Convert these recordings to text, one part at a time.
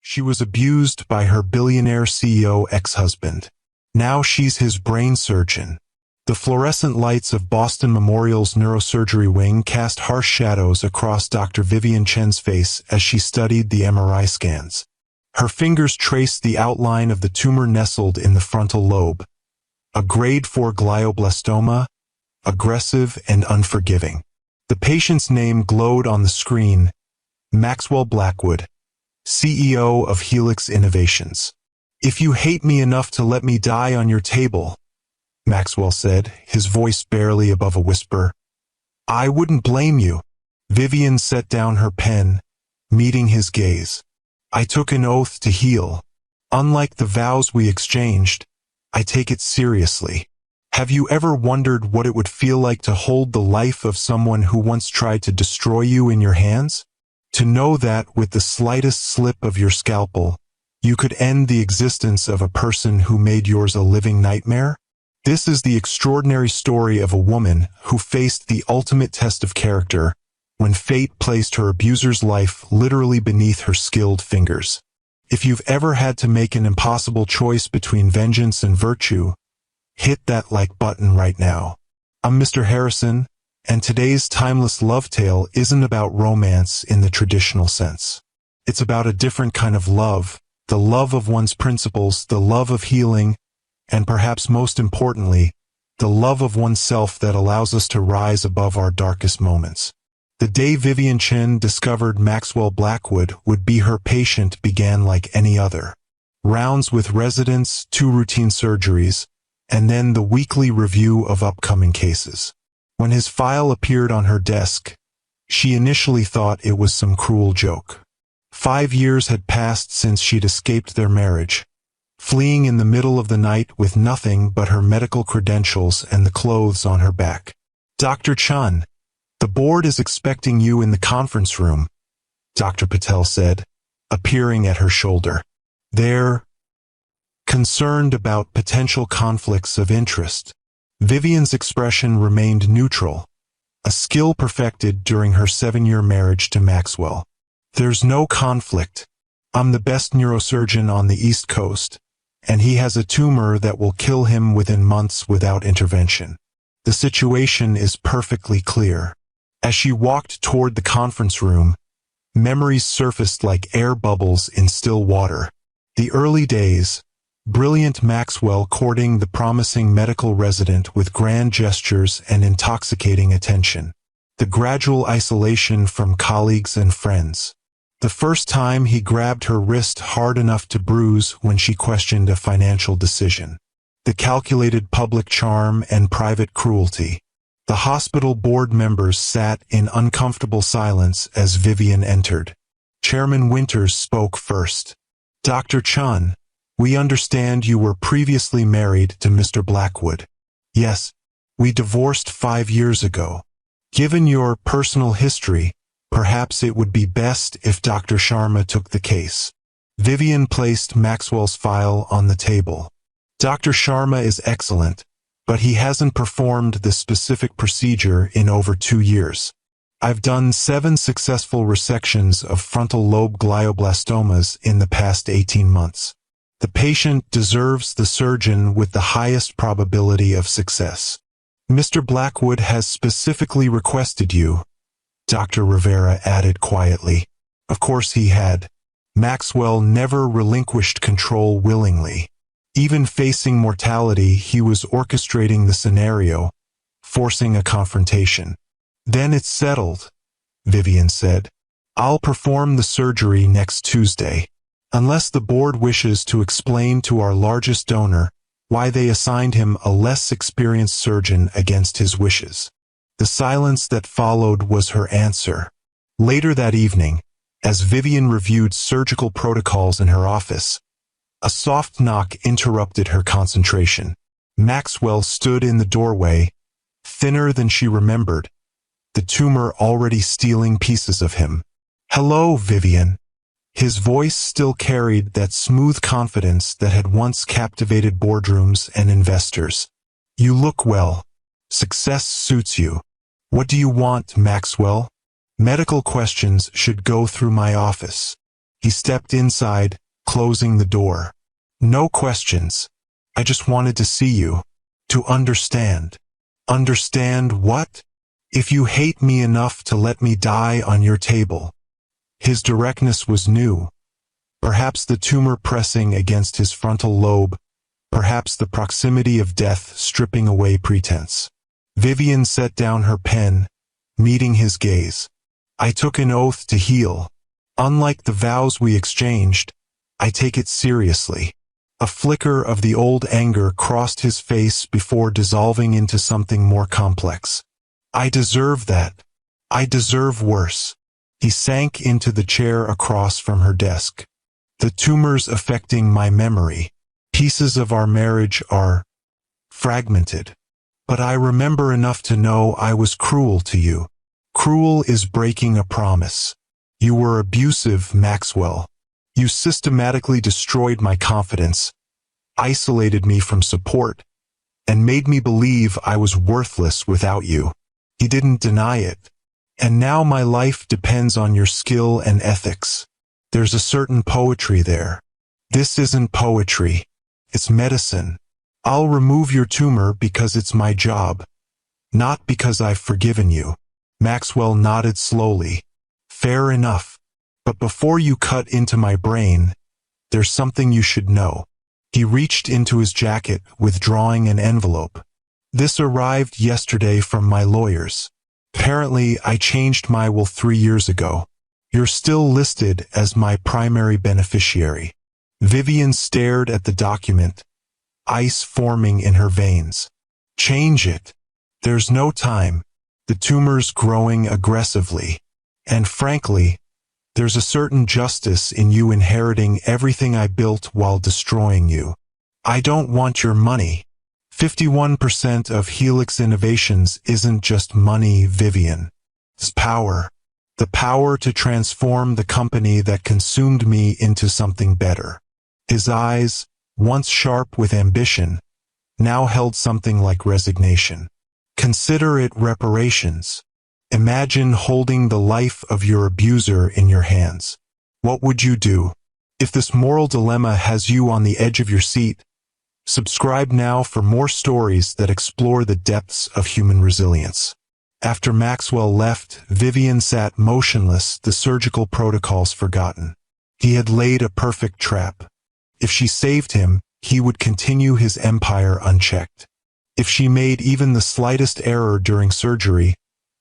She was abused by her billionaire CEO ex-husband. Now she's his brain surgeon. The fluorescent lights of Boston Memorial's neurosurgery wing cast harsh shadows across Dr. Vivian Chen's face as she studied the MRI scans. Her fingers traced the outline of the tumor nestled in the frontal lobe. A grade 4 glioblastoma, aggressive and unforgiving. The patient's name glowed on the screen: Maxwell Blackwood, CEO of Helix Innovations. "If you hate me enough to let me die on your table," Maxwell said, his voice barely above a whisper, "I wouldn't blame you." Vivian set down her pen, meeting his gaze. "I took an oath to heal. Unlike the vows we exchanged, I take it seriously. Have you ever wondered what it would feel like to hold the life of someone who once tried to destroy you in your hands? To know that with the slightest slip of your scalpel, you could end the existence of a person who made yours a living nightmare? This is the extraordinary story of a woman who faced the ultimate test of character when fate placed her abuser's life literally beneath her skilled fingers. If you've ever had to make an impossible choice between vengeance and virtue, hit that like button right now. I'm Mr. Harrison, and today's timeless love tale isn't about romance in the traditional sense. It's about a different kind of love, the love of one's principles, the love of healing, and perhaps most importantly, the love of oneself that allows us to rise above our darkest moments. The day Vivian Chen discovered Maxwell Blackwood would be her patient began like any other. Rounds with residents, 2 routine surgeries, and then the weekly review of upcoming cases. When his file appeared on her desk, she initially thought it was some cruel joke. 5 years had passed since she'd escaped their marriage, fleeing in the middle of the night with nothing but her medical credentials and the clothes on her back. "Dr. Chen, the board is expecting you in the conference room," Dr. Patel said, appearing at her shoulder. "They're concerned about potential conflicts of interest." Vivian's expression remained neutral, a skill perfected during her 7-year marriage to Maxwell. "There's no conflict. I'm the best neurosurgeon on the East Coast, and he has a tumor that will kill him within months without intervention. The situation is perfectly clear." As she walked toward the conference room, memories surfaced like air bubbles in still water. The early days, brilliant Maxwell courting the promising medical resident with grand gestures and intoxicating attention. The gradual isolation from colleagues and friends. The first time he grabbed her wrist hard enough to bruise when she questioned a financial decision. The calculated public charm and private cruelty. The hospital board members sat in uncomfortable silence as Vivian entered. Chairman Winters spoke first. "Dr. Chen, we understand you were previously married to Mr. Blackwood." "Yes, we divorced 5 years ago. Given your personal history, perhaps it would be best if Dr. Sharma took the case." Vivian placed Maxwell's file on the table. "Dr. Sharma is excellent, but he hasn't performed this specific procedure in over 2 years. I've done 7 successful resections of frontal lobe glioblastomas in the past 18 months. The patient deserves the surgeon with the highest probability of success. Mr. Blackwood has specifically requested you," Dr. Rivera added quietly. Of course he had. Maxwell never relinquished control willingly. Even facing mortality, he was orchestrating the scenario, forcing a confrontation. "Then it's settled," Vivian said. "I'll perform the surgery next Tuesday. Unless the board wishes to explain to our largest donor why they assigned him a less experienced surgeon against his wishes." The silence that followed was her answer. Later that evening, as Vivian reviewed surgical protocols in her office, a soft knock interrupted her concentration. Maxwell stood in the doorway, thinner than she remembered, the tumor already stealing pieces of him. "Hello, Vivian." His voice still carried that smooth confidence that had once captivated boardrooms and investors. "You look well. Success suits you. What do you want, Maxwell?" "Medical questions should go through my office." He stepped inside, closing the door. No questions. I just wanted to see you. To understand. Understand what? If you hate me enough to let me die on your table. His directness was new. Perhaps the tumor pressing against his frontal lobe, perhaps the proximity of death stripping away pretense. Vivian set down her pen, meeting his gaze. I took an oath to heal. Unlike the vows we exchanged, I take it seriously. A flicker of the old anger crossed his face before dissolving into something more complex. I deserve that. I deserve worse. He sank into the chair across from her desk. The tumor's affecting my memory. Pieces of our marriage are fragmented. But I remember enough to know I was cruel to you. Cruel is breaking a promise. You were abusive, Maxwell. You systematically destroyed my confidence, isolated me from support, and made me believe I was worthless without you. He didn't deny it. And now my life depends on your skill and ethics. There's a certain poetry there. This isn't poetry. It's medicine. I'll remove your tumor because it's my job, not because I've forgiven you. Maxwell nodded slowly. Fair enough. But before you cut into my brain, there's something you should know. He reached into his jacket, withdrawing an envelope. This arrived yesterday from my lawyers. Apparently, I changed my will 3 years ago. You're still listed as my primary beneficiary. Vivian stared at the document, ice forming in her veins. Change it. There's no time. The tumor's growing aggressively. And frankly, there's a certain justice in you inheriting everything I built while destroying you. I don't want your money. 51% of Helix Innovations isn't just money, Vivian. It's power. The power to transform the company that consumed me into something better. His eyes, once sharp with ambition, now held something like resignation. Consider it reparations. Imagine holding the life of your abuser in your hands. What would you do? If this moral dilemma has you on the edge of your seat, subscribe now for more stories that explore the depths of human resilience. After Maxwell left, Vivian sat motionless, the surgical protocols forgotten. He had laid a perfect trap. If she saved him, he would continue his empire unchecked. If she made even the slightest error during surgery,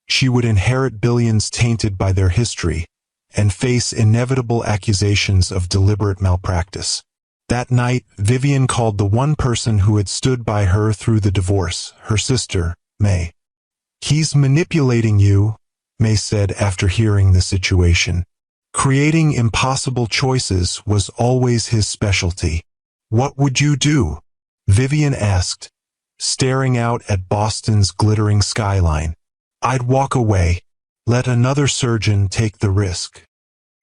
she would inherit billions tainted by their history and face inevitable accusations of deliberate malpractice. That night, Vivian called the one person who had stood by her through the divorce, her sister, May. He's manipulating you, May said after hearing the situation. Creating impossible choices was always his specialty. What would you do? Vivian asked, staring out at Boston's glittering skyline. I'd walk away. Let another surgeon take the risk.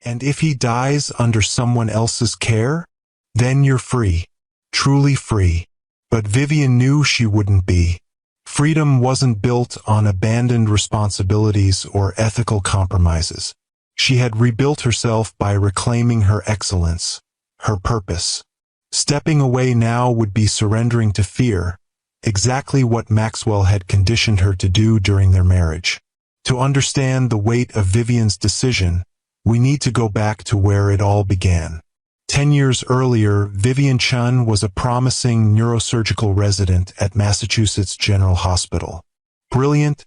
And if he dies under someone else's care, then you're free. Truly free. But Vivian knew she wouldn't be. Freedom wasn't built on abandoned responsibilities or ethical compromises. She had rebuilt herself by reclaiming her excellence, her purpose. Stepping away now would be surrendering to fear, exactly what Maxwell had conditioned her to do during their marriage. To understand the weight of Vivian's decision, we need to go back to where it all began. 10 years earlier, Vivian Chun was a promising neurosurgical resident at Massachusetts General Hospital. Brilliant,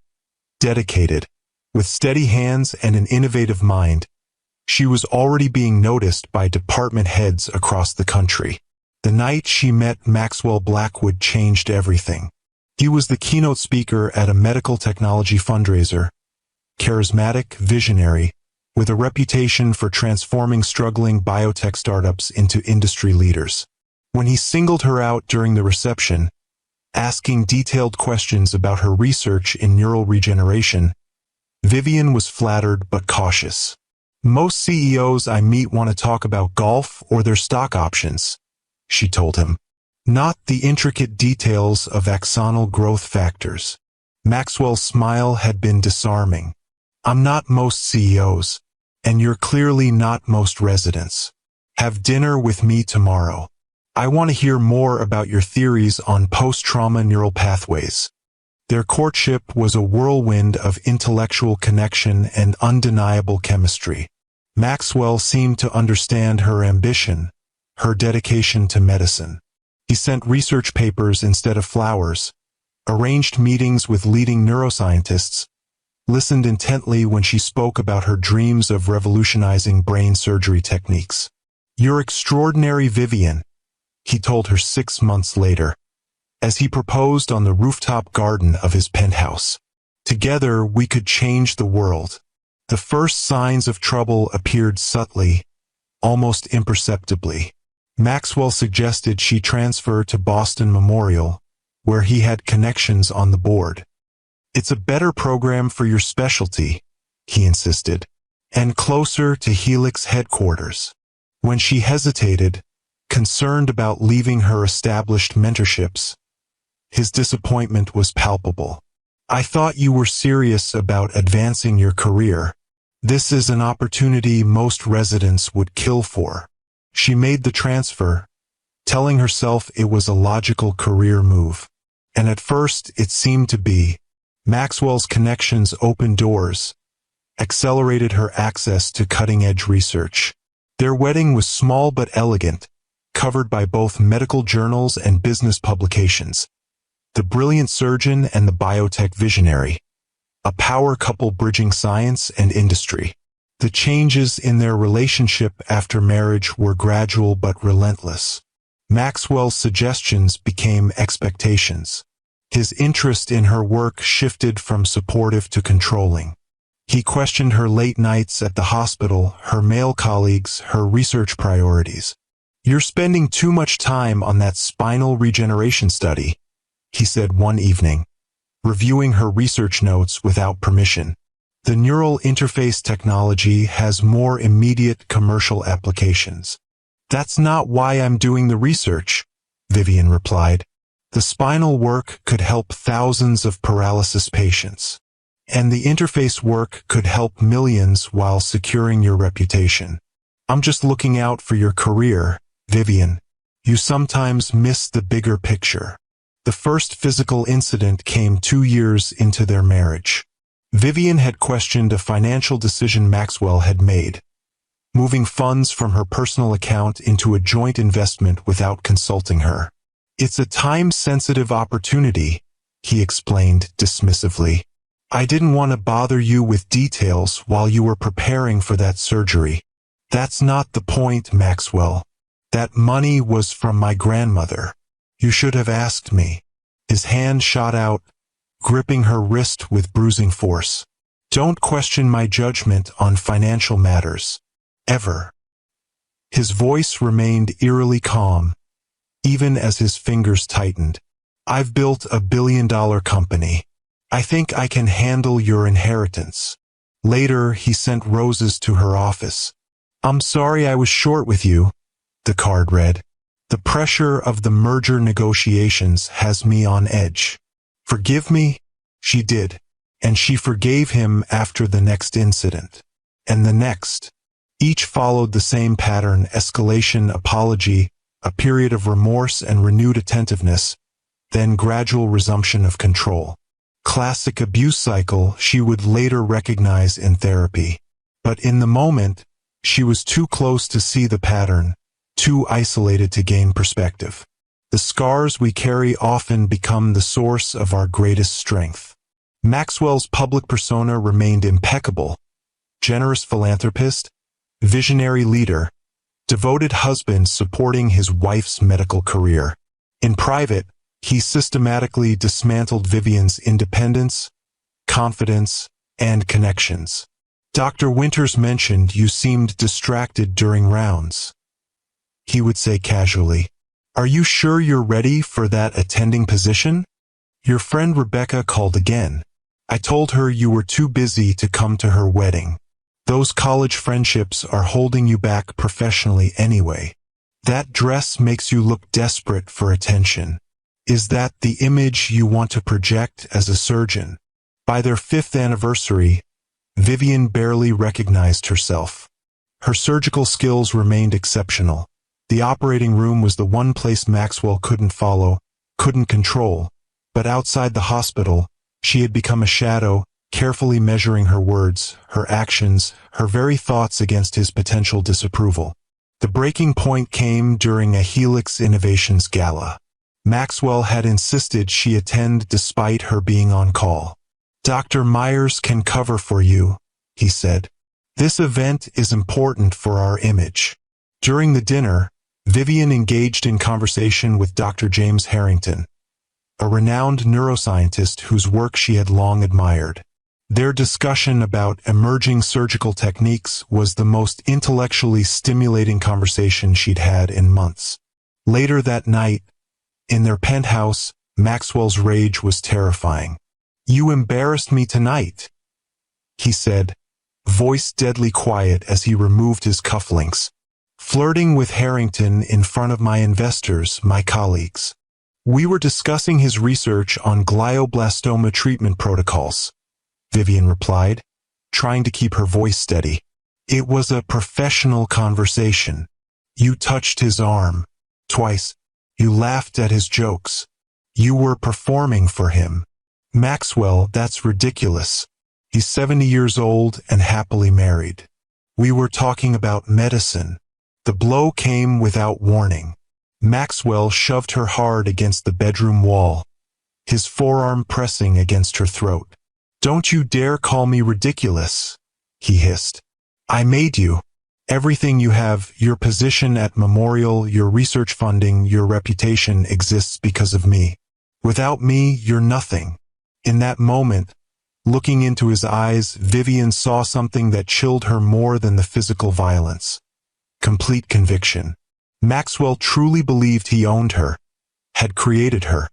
dedicated, with steady hands and an innovative mind, she was already being noticed by department heads across the country. The night she met Maxwell Blackwood changed everything. He was the keynote speaker at a medical technology fundraiser, charismatic, visionary, with a reputation for transforming struggling biotech startups into industry leaders. When he singled her out during the reception, asking detailed questions about her research in neural regeneration, Vivian was flattered but cautious. Most CEOs I meet want to talk about golf or their stock options, she told him. Not the intricate details of axonal growth factors. Maxwell's smile had been disarming. I'm not most CEOs. and you're clearly not most residents. Have dinner with me tomorrow. I want to hear more about your theories on post-trauma neural pathways. Their courtship was a whirlwind of intellectual connection and undeniable chemistry. Maxwell seemed to understand her ambition, her dedication to medicine. He sent research papers instead of flowers, arranged meetings with leading neuroscientists, listened intently when she spoke about her dreams of revolutionizing brain surgery techniques. "You're extraordinary, Vivian," he told her 6 months later, as he proposed on the rooftop garden of his penthouse. "Together we could change the world." The first signs of trouble appeared subtly, almost imperceptibly. Maxwell suggested she transfer to Boston Memorial, where he had connections on the board. "It's a better program for your specialty," he insisted, "and closer to Helix headquarters." When she hesitated, concerned about leaving her established mentorships, his disappointment was palpable. "I thought you were serious about advancing your career. This is an opportunity most residents would kill for." She made the transfer, telling herself it was a logical career move. And at first it seemed to be. Maxwell's connections opened doors, accelerated her access to cutting-edge research. Their wedding was small but elegant, covered by both medical journals and business publications. The brilliant surgeon and the biotech visionary, a power couple bridging science and industry. The changes in their relationship after marriage were gradual but relentless. Maxwell's suggestions became expectations. His interest in her work shifted from supportive to controlling. He questioned her late nights at the hospital, her male colleagues, her research priorities. "You're spending too much time on that spinal regeneration study," he said one evening, reviewing her research notes without permission. "The neural interface technology has more immediate commercial applications." "That's not why I'm doing the research," Vivian replied. "The spinal work could help thousands of paralysis patients. And the interface work could help millions while securing your reputation. I'm just looking out for your career, Vivian. You sometimes miss the bigger picture." The first physical incident came 2 years into their marriage. Vivian had questioned a financial decision Maxwell had made, moving funds from her personal account into a joint investment without consulting her. "It's a time-sensitive opportunity," he explained dismissively. "I didn't want to bother you with details while you were preparing for that surgery." "That's not the point, Maxwell. That money was from my grandmother. You should have asked me." His hand shot out, gripping her wrist with bruising force. "Don't question my judgment on financial matters. Ever." His voice remained eerily calm, even as his fingers tightened. "I've built a billion-dollar company. I think I can handle your inheritance." Later, he sent roses to her office. "I'm sorry I was short with you," the card read. "The pressure of the merger negotiations has me on edge. Forgive me?" She did, and she forgave him after the next incident. And the next. Each followed the same pattern: escalation, apology, a period of remorse and renewed attentiveness, then gradual resumption of control. Classic abuse cycle she would later recognize in therapy. But in the moment, she was too close to see the pattern, too isolated to gain perspective. The scars we carry often become the source of our greatest strength. Maxwell's public persona remained impeccable: generous philanthropist, visionary leader, devoted husband supporting his wife's medical career. In private, he systematically dismantled Vivian's independence, confidence, and connections. "Dr. Winters mentioned you seemed distracted during rounds," he would say casually. "Are you sure you're ready for that attending position? Your friend Rebecca called again. I told her you were too busy to come to her wedding. Those college friendships are holding you back professionally anyway. That dress makes you look desperate for attention. Is that the image you want to project as a surgeon?" By their 5th anniversary, Vivian barely recognized herself. Her surgical skills remained exceptional. The operating room was the one place Maxwell couldn't follow, couldn't control. But outside the hospital, she had become a shadow, carefully measuring her words, her actions, her very thoughts against his potential disapproval. The breaking point came during a Helix Innovations gala. Maxwell had insisted she attend despite her being on call. "Dr. Myers can cover for you," he said. "This event is important for our image." During the dinner, Vivian engaged in conversation with Dr. James Harrington, a renowned neuroscientist whose work she had long admired. Their discussion about emerging surgical techniques was the most intellectually stimulating conversation she'd had in months. Later that night, in their penthouse, Maxwell's rage was terrifying. "You embarrassed me tonight," he said, voice deadly quiet as he removed his cufflinks. "Flirting with Harrington in front of my investors, my colleagues. We were discussing his research on glioblastoma treatment protocols," Vivian replied, trying to keep her voice steady. "It was a professional conversation. You touched his arm. Twice. You laughed at his jokes. You were performing for him. Maxwell, that's ridiculous. He's 70 years old and happily married. We were talking about medicine." The blow came without warning. Maxwell shoved her hard against the bedroom wall, his forearm pressing against her throat. "Don't you dare call me ridiculous," he hissed. "I made you. Everything you have, your position at Memorial, your research funding, your reputation exists because of me. Without me, you're nothing." In that moment, looking into his eyes, Vivian saw something that chilled her more than the physical violence. Complete conviction. Maxwell truly believed he owned her, had created her,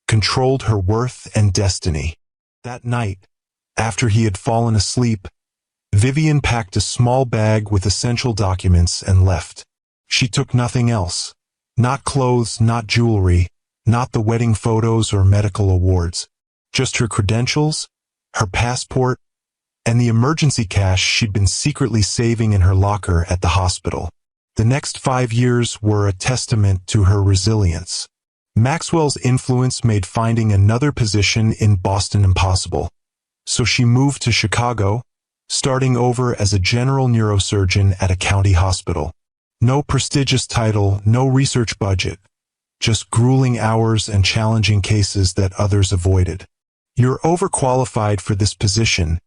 controlled her worth and destiny. That night, after he had fallen asleep, Vivian packed a small bag with essential documents and left. She took nothing else. Not clothes, not jewelry, not the wedding photos or medical awards. Just her credentials, her passport, and the emergency cash she'd been secretly saving in her locker at the hospital. The next 5 years were a testament to her resilience. Maxwell's influence made finding another position in Boston impossible. So she moved to Chicago, starting over as a general neurosurgeon at a county hospital. No prestigious title, no research budget, just grueling hours and challenging cases that others avoided. "You're overqualified for this position,"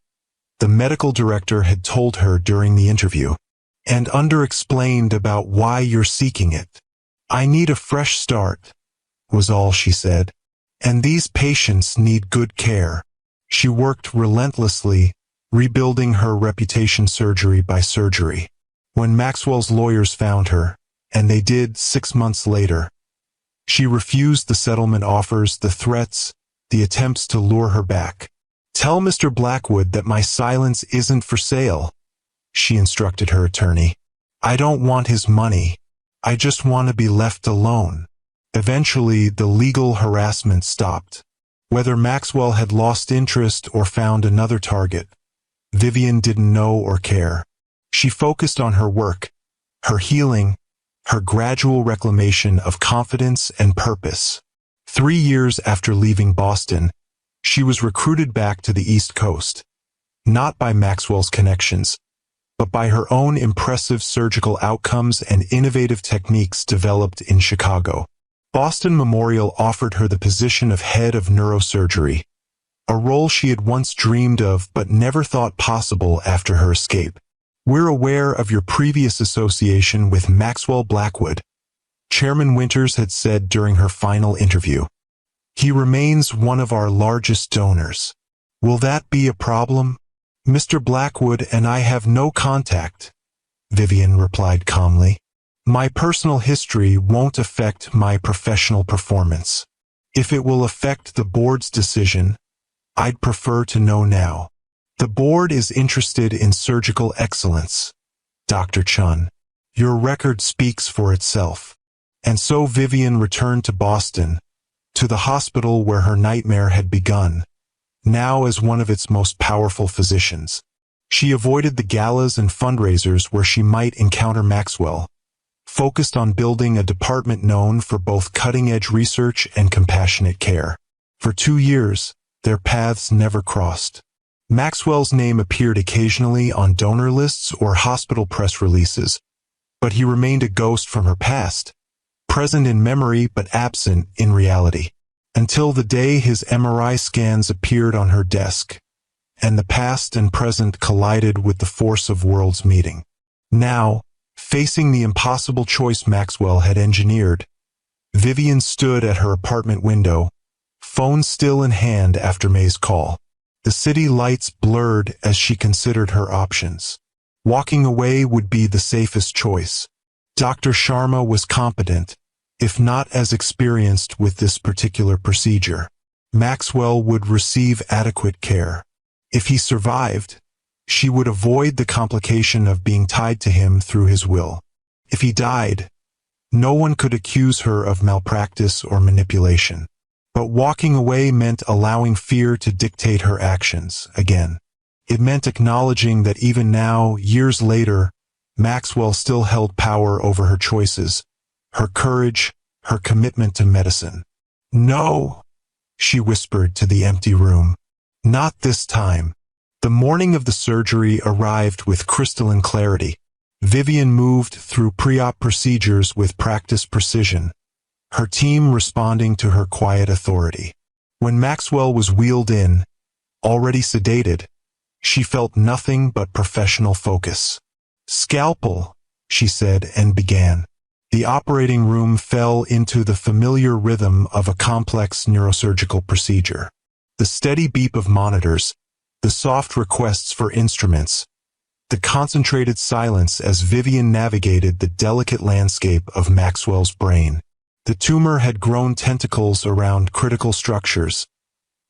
the medical director had told her during the interview, "and underexplained about why you're seeking it. I need a fresh start," was all she said. "And these patients need good care." She worked relentlessly, rebuilding her reputation surgery by surgery. When Maxwell's lawyers found her, and they did 6 months later, she refused the settlement offers, the threats, the attempts to lure her back. "Tell Mr. Blackwood that my silence isn't for sale," she instructed her attorney. "I don't want his money. I just want to be left alone." Eventually, the legal harassment stopped. Whether Maxwell had lost interest or found another target, Vivian didn't know or care. She focused on her work, her healing, her gradual reclamation of confidence and purpose. 3 years after leaving Boston, she was recruited back to the East Coast, not by Maxwell's connections, but by her own impressive surgical outcomes and innovative techniques developed in Chicago. Boston Memorial offered her the position of head of neurosurgery, a role she had once dreamed of but never thought possible after her escape. "We're aware of your previous association with Maxwell Blackwood," Chairman Winters had said during her final interview. "He remains one of our largest donors. Will that be a problem?" "Mr. Blackwood and I have no contact," Vivian replied calmly. "My personal history won't affect my professional performance. If it will affect the board's decision, I'd prefer to know now. The board is interested in surgical excellence, Dr. Chun. Your record speaks for itself." And so Vivian returned to Boston, to the hospital where her nightmare had begun, now as one of its most powerful physicians. She avoided the galas and fundraisers where she might encounter Maxwell, focused on building a department known for both cutting-edge research and compassionate care. For 2 years, their paths never crossed. Maxwell's name appeared occasionally on donor lists or hospital press releases, but he remained a ghost from her past, present in memory but absent in reality, until the day his MRI scans appeared on her desk, and the past and present collided with the force of worlds meeting. Now, facing the impossible choice Maxwell had engineered, Vivian stood at her apartment window, phone still in hand after May's call. The city lights blurred as she considered her options. Walking away would be the safest choice. Dr. Sharma was competent, if not as experienced with this particular procedure. Maxwell would receive adequate care. If he survived, she would avoid the complication of being tied to him through his will. If he died, no one could accuse her of malpractice or manipulation. But walking away meant allowing fear to dictate her actions again. It meant acknowledging that even now, years later, Maxwell still held power over her choices, her courage, her commitment to medicine. "No," she whispered to the empty room. "Not this time." The morning of the surgery arrived with crystalline clarity. Vivian moved through pre-op procedures with practiced precision, her team responding to her quiet authority. When Maxwell was wheeled in, already sedated, she felt nothing but professional focus. "Scalpel," she said and began. The operating room fell into the familiar rhythm of a complex neurosurgical procedure. The steady beep of monitors, the soft requests for instruments, the concentrated silence as Vivian navigated the delicate landscape of Maxwell's brain. The tumor had grown tentacles around critical structures,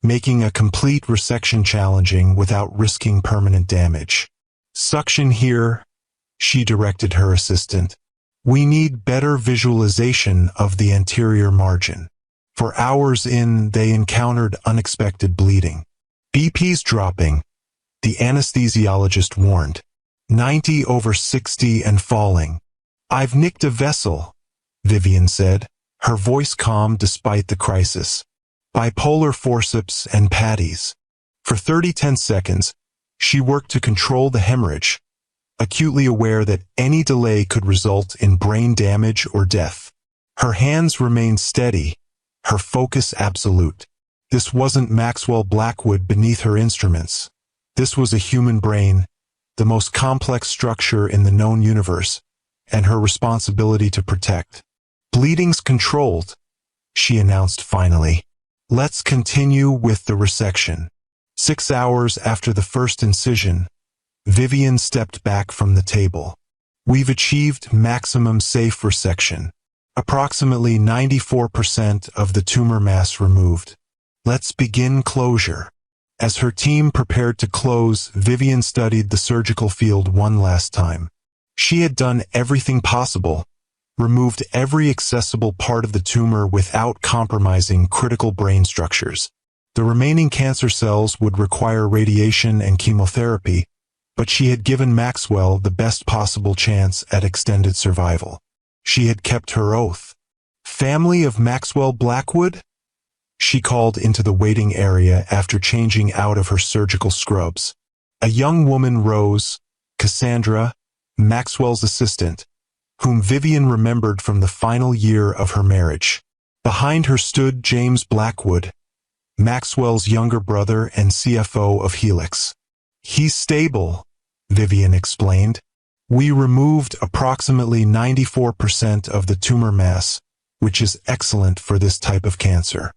making a complete resection challenging without risking permanent damage. "Suction here," she directed her assistant. "We need better visualization of the anterior margin." For hours in, they encountered unexpected bleeding. "BP's dropping," the anesthesiologist warned. 90/60 and falling. "I've nicked a vessel," Vivian said, her voice calm despite the crisis. "Bipolar forceps and patties." For 10 seconds, she worked to control the hemorrhage, acutely aware that any delay could result in brain damage or death. Her hands remained steady, her focus absolute. This wasn't Maxwell Blackwood beneath her instruments. This was a human brain, the most complex structure in the known universe, and her responsibility to protect. "Bleeding's controlled," she announced finally. "Let's continue with the resection." 6 hours after the first incision, Vivian stepped back from the table. "We've achieved maximum safe resection. Approximately 94% of the tumor mass removed. Let's begin closure." As her team prepared to close, Vivian studied the surgical field one last time. She had done everything possible, removed every accessible part of the tumor without compromising critical brain structures. The remaining cancer cells would require radiation and chemotherapy, but she had given Maxwell the best possible chance at extended survival. She had kept her oath. "Family of Maxwell Blackwood?" She called into the waiting area after changing out of her surgical scrubs. A young woman rose, Cassandra, Maxwell's assistant, whom Vivian remembered from the final year of her marriage. Behind her stood James Blackwood, Maxwell's younger brother and CFO of Helix. "He's stable," Vivian explained. "We removed approximately 94% of the tumor mass, which is excellent for this type of cancer.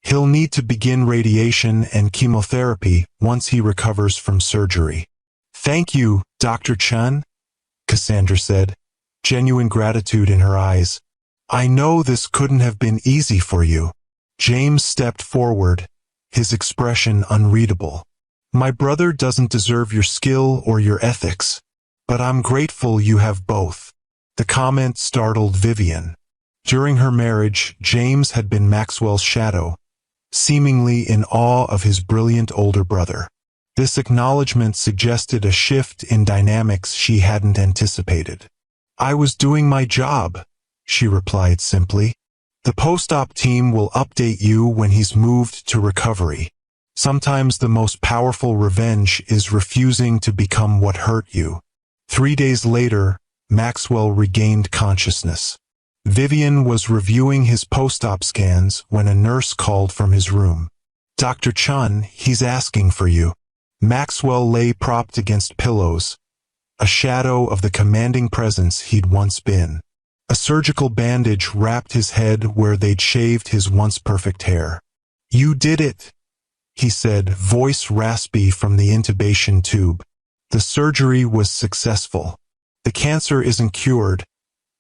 He'll need to begin radiation and chemotherapy once he recovers from surgery." "Thank you, Dr. Chun," Cassandra said, genuine gratitude in her eyes. "I know this couldn't have been easy for you." James stepped forward, his expression unreadable. "My brother doesn't deserve your skill or your ethics, but I'm grateful you have both." The comment startled Vivian. During her marriage, James had been Maxwell's shadow, seemingly in awe of his brilliant older brother. This acknowledgement suggested a shift in dynamics she hadn't anticipated. "I was doing my job," she replied simply. "The post-op team will update you when he's moved to recovery. Sometimes the most powerful revenge is refusing to become what hurt you." 3 days later, Maxwell regained consciousness. Vivian was reviewing his post-op scans when a nurse called from his room. "Dr. Chun, he's asking for you." Maxwell lay propped against pillows, a shadow of the commanding presence he'd once been. A surgical bandage wrapped his head where they'd shaved his once perfect hair. "You did it," he said, voice raspy from the intubation tube. "The surgery was successful. The cancer isn't cured,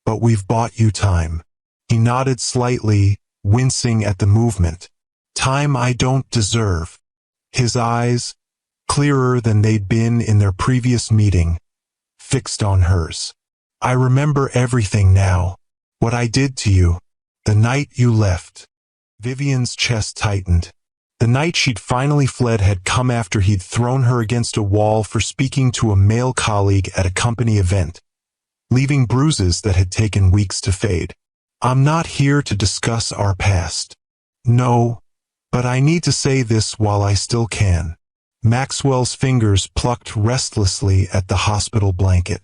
but we've bought you time." He nodded slightly, wincing at the movement. "Time I don't deserve." His eyes, clearer than they'd been in their previous meeting, fixed on hers. "I remember everything now. What I did to you. The night you left." Vivian's chest tightened. The night she'd finally fled had come after he'd thrown her against a wall for speaking to a male colleague at a company event, leaving bruises that had taken weeks to fade. "I'm not here to discuss our past. No, but I need to say this while I still can." Maxwell's fingers plucked restlessly at the hospital blanket.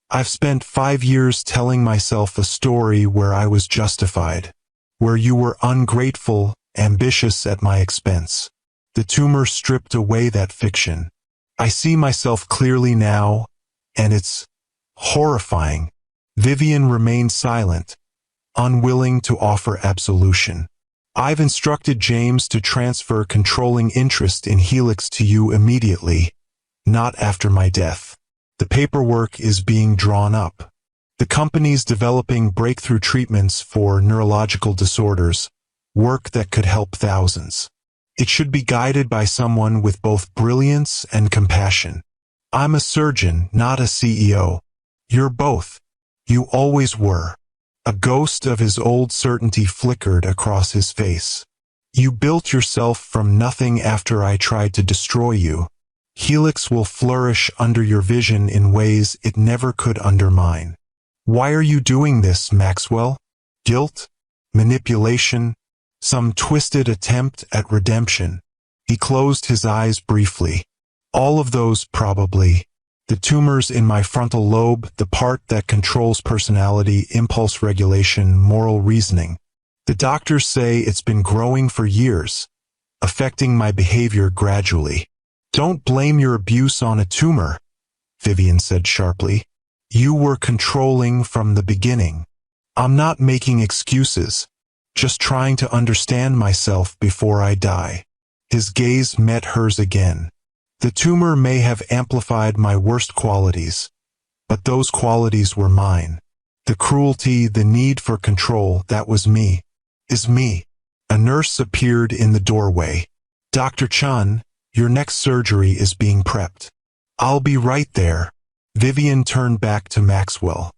"I've spent 5 years telling myself a story where I was justified, where you were ungrateful, ambitious at my expense. The tumor stripped away that fiction. I see myself clearly now, and it's horrifying." Vivian remained silent, unwilling to offer absolution. "I've instructed James to transfer controlling interest in Helix to you immediately, not after my death. The paperwork is being drawn up. The company's developing breakthrough treatments for neurological disorders, work that could help thousands. It should be guided by someone with both brilliance and compassion. I'm a surgeon, not a CEO. You're both. You always were." A ghost of his old certainty flickered across his face. "You built yourself from nothing after I tried to destroy you. Helix will flourish under your vision in ways it never could under mine." "Why are you doing this, Maxwell? Guilt? Manipulation? Some twisted attempt at redemption?" He closed his eyes briefly. "All of those, probably. The tumors in my frontal lobe, the part that controls personality, impulse regulation, moral reasoning. The doctors say it's been growing for years, affecting my behavior gradually." "Don't blame your abuse on a tumor," Vivian said sharply. "You were controlling from the beginning. I'm not making excuses, just trying to understand myself before I die." His gaze met hers again. "The tumor may have amplified my worst qualities, but those qualities were mine. The cruelty, the need for control, that was me. Is me." A nurse appeared in the doorway. "Dr. Chun, your next surgery is being prepped." "I'll be right there." Vivian turned back to Maxwell.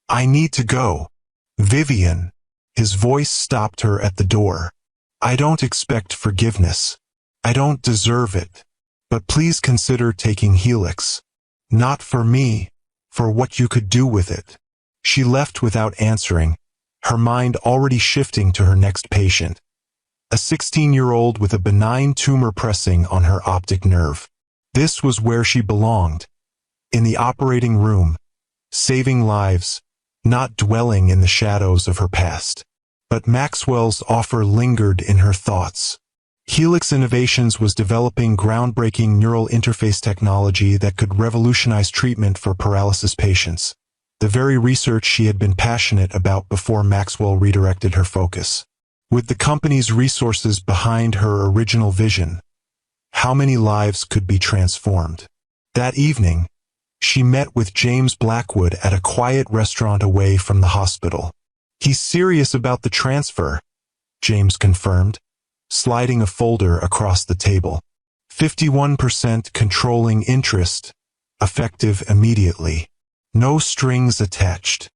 "I need to go." "Vivian." His voice stopped her at the door. "I don't expect forgiveness. I don't deserve it. But please consider taking Helix. Not for me, for what you could do with it." She left without answering, her mind already shifting to her next patient. A 16-year-old with a benign tumor pressing on her optic nerve. This was where she belonged. In the operating room, saving lives, not dwelling in the shadows of her past. But Maxwell's offer lingered in her thoughts. Helix Innovations was developing groundbreaking neural interface technology that could revolutionize treatment for paralysis patients, the very research she had been passionate about before Maxwell redirected her focus. With the company's resources behind her original vision, how many lives could be transformed? That evening, she met with James Blackwood at a quiet restaurant away from the hospital. "He's serious about the transfer," James confirmed, sliding a folder across the table. 51% controlling interest, effective immediately. No strings attached.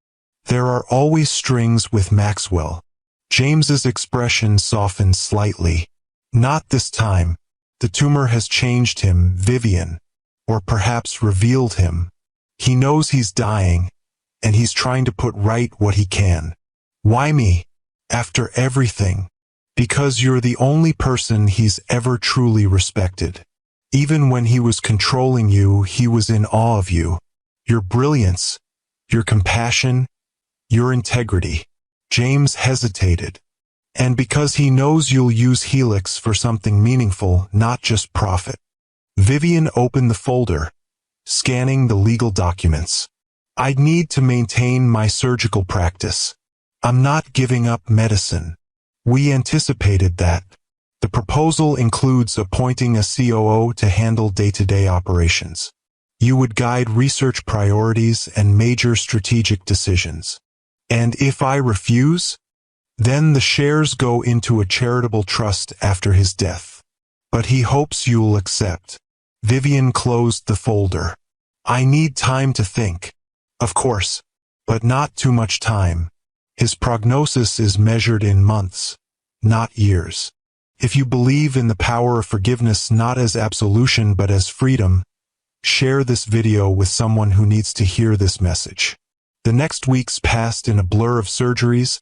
There are always strings with Maxwell. James's expression softened slightly. "Not this time. The tumor has changed him, Vivian, or perhaps revealed him. He knows he's dying, and he's trying to put right what he can. Why me? After everything. Because you're the only person he's ever truly respected. Even when he was controlling you, he was in awe of you. Your brilliance, your compassion, your integrity. James hesitated. And because he knows you'll use Helix for something meaningful, not just profit. Vivian opened the folder, scanning the legal documents. I'd need to maintain my surgical practice. I'm not giving up medicine. We anticipated that. The proposal includes appointing a COO to handle day-to-day operations. You would guide research priorities and major strategic decisions. And if I refuse, then the shares go into a charitable trust after his death. But he hopes you'll accept. Vivian closed the folder. I need time to think. Of course, but not too much time. His prognosis is measured in months, not years. If you believe in the power of forgiveness not as absolution but as freedom, share this video with someone who needs to hear this message. The next weeks passed in a blur of surgeries,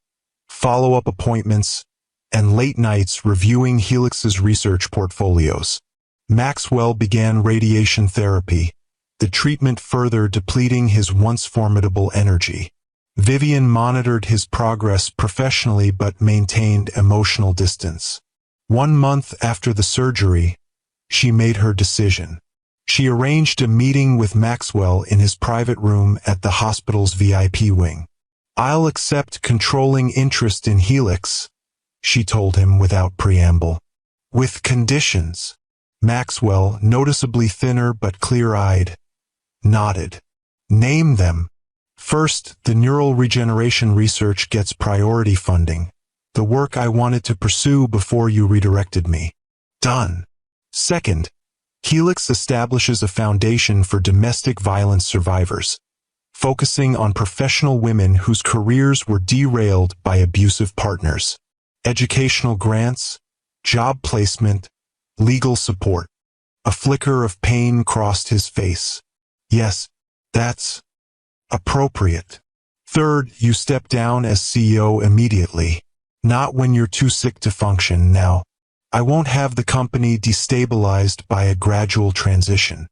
follow-up appointments, and late nights reviewing Helix's research portfolios. Maxwell began radiation therapy, the treatment further depleting his once formidable energy. Vivian monitored his progress professionally but maintained emotional distance. 1 month after the surgery, she made her decision. She arranged a meeting with Maxwell in his private room at the hospital's VIP wing. I'll accept controlling interest in Helix, she told him without preamble. With conditions. Maxwell, noticeably thinner but clear-eyed, nodded. Name them. First, the neural regeneration research gets priority funding. The work I wanted to pursue before you redirected me. Done. Second, Helix establishes a foundation for domestic violence survivors, focusing on professional women whose careers were derailed by abusive partners. Educational grants, job placement, legal support. A flicker of pain crossed his face. Yes, that's appropriate. Third, you step down as CEO immediately. Not when you're too sick to function now. I won't have the company destabilized by a gradual transition.